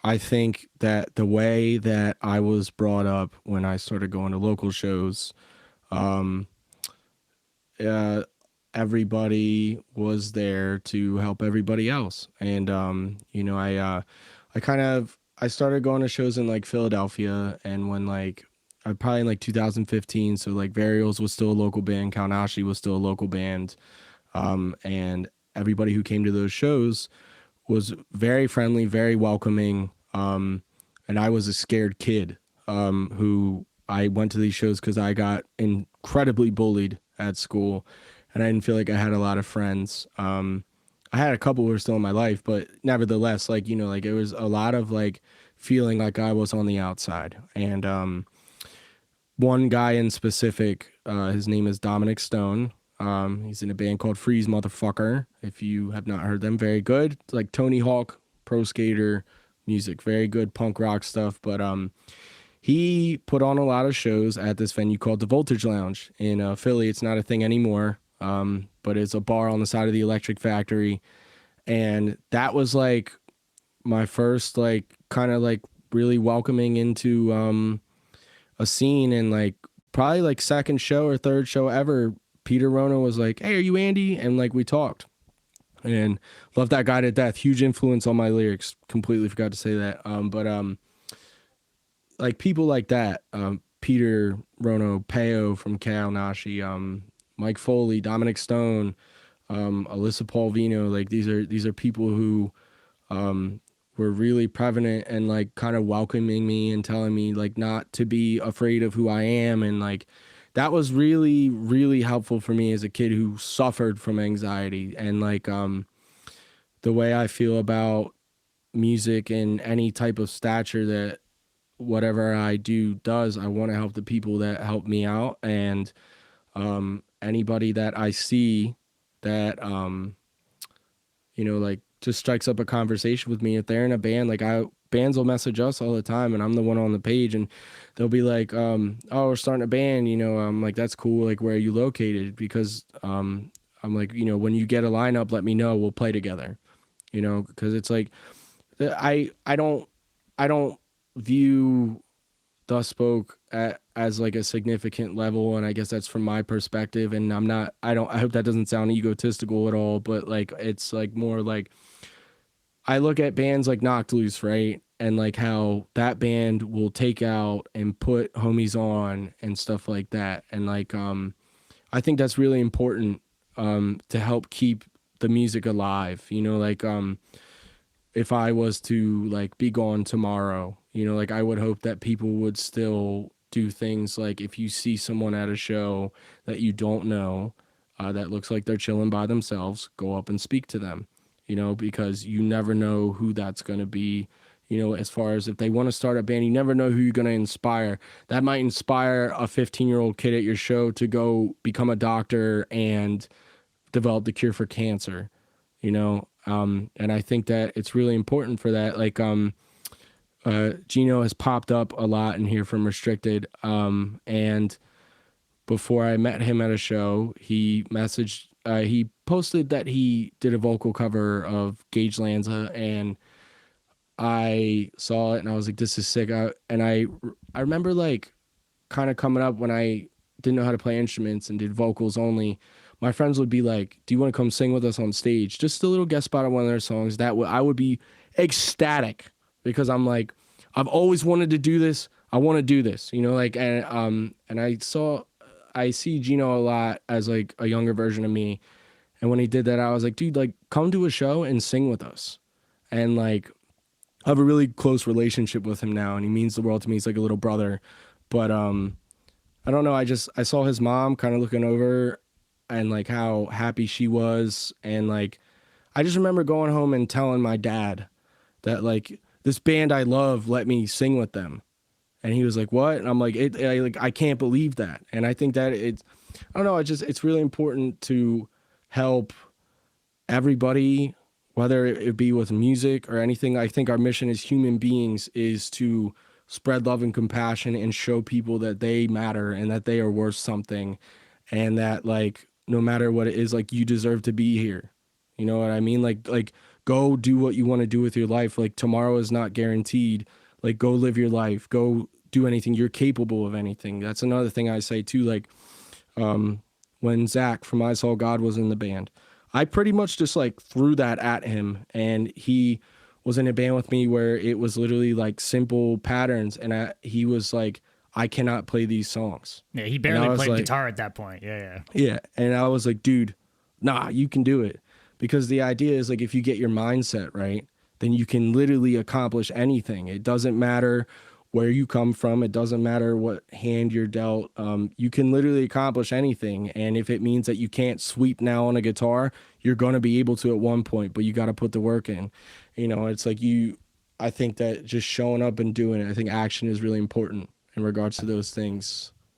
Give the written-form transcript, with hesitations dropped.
I think that the way that I was brought up when I started going to local shows, um, uh, everybody was there to help everybody else. And I kind of I started going to shows in like Philadelphia, and when like I probably in like 2015, so like Varials was still a local band, Kaunashi was still a local band, and everybody who came to those shows was very friendly, very welcoming. And I was a scared kid who I went to these shows because I got incredibly bullied at school, and I didn't feel like I had a lot of friends. I had a couple who were still in my life, but nevertheless, like like it was a lot of like feeling like I was on the outside. And one guy in specific, his name is Dominic Stone. He's in a band called Freeze Motherfucker. If you have not heard them, very good. It's like Tony Hawk, pro skater music, very good punk rock stuff. But he put on a lot of shows at this venue called the Voltage Lounge in Philly. It's not a thing anymore, but it's a bar on the side of the Electric Factory, and that was like my first like kind of like really welcoming into a scene. And like probably like second show or third show ever, Peter Rono was like, "Hey, are you Andy?" And like we talked, and love that guy to death. Huge influence on my lyrics. Completely forgot to say that. But like people like that, Peter Rono, Peo from Cal Nashi, Mike Foley, Dominic Stone, Alyssa Paulvino. Like these are people who were really prevalent and like kind of welcoming me and telling me like not to be afraid of who I am. And like that was really, really helpful for me as a kid who suffered from anxiety. And like the way I feel about music and any type of stature that whatever I do does, I want to help the people that help me out. And anybody that I see that like just strikes up a conversation with me, if they're in a band, like bands will message us all the time, and I'm the one on the page, and they'll be like, "Oh, we're starting a band," I'm like, "That's cool. Like, where are you located?" Because I'm like, when you get a lineup, let me know. We'll play together. Because it's like I don't view Thus Spoke as like a significant level, and I guess that's from my perspective. And I hope that doesn't sound egotistical at all, but like it's like more like I look at bands like Knocked Loose, right? And like how that band will take out and put homies on and stuff like that. And like I think that's really important to help keep the music alive. Like if I was to like be gone tomorrow, like I would hope that people would still do things like if you see someone at a show that you don't know, that looks like they're chilling by themselves, go up and speak to them, because you never know who that's going to be. As far as if they want to start a band, you never know who you're going to inspire. That might inspire a 15-year-old kid at your show to go become a doctor and develop the cure for cancer, and I think that it's really important for that. Like, Gino has popped up a lot in here from Restricted. And before I met him at a show, he posted that he did a vocal cover of Gage Lanza, and I saw it and I was like, this is sick. I remember like kind of coming up when I didn't know how to play instruments and did vocals only. My friends would be like, "Do you want to come sing with us on stage? Just a little guest spot on one of their songs." I would be ecstatic because I'm like, I've always wanted to do this. I want to do this, like, and I see Gino a lot as like a younger version of me. And when he did that, I was like, dude, like, come to a show and sing with us. And like, I have a really close relationship with him now, and he means the world to me. He's like a little brother. But I don't know. I saw his mom kind of looking over and like how happy she was. And like, I just remember going home and telling my dad that like this band I love let me sing with them. And he was like, "What?" And I'm like, I can't believe that. And I think that I don't know. It's really important to help everybody, whether it be with music or anything. I think our mission as human beings is to spread love and compassion and show people that they matter and that they are worth something, and that like no matter what it is, like you deserve to be here. You know what I mean? Like go do what you want to do with your life. Like tomorrow is not guaranteed. Like go live your life. Go do anything. You're capable of anything. That's another thing I say too. Like when Zach from I Saw God was in the band, I pretty much just like threw that at him, and he was in a band with me where it was literally like simple patterns, and he was like, I cannot play these songs. Yeah, he And I barely was played like, guitar at that point. Yeah, yeah. yeah. And I was like, dude, nah, you can do it. Because the idea is like, if you get your mindset right, then you can literally accomplish anything. It doesn't matter where you come from. It doesn't matter what hand you're dealt. You can literally accomplish anything. And if it means that you can't sweep now on a guitar, you're going to be able to at one point, but you got to put the work in. You know, it's like I think that just showing up and doing it, I think action is really important in regards to those things.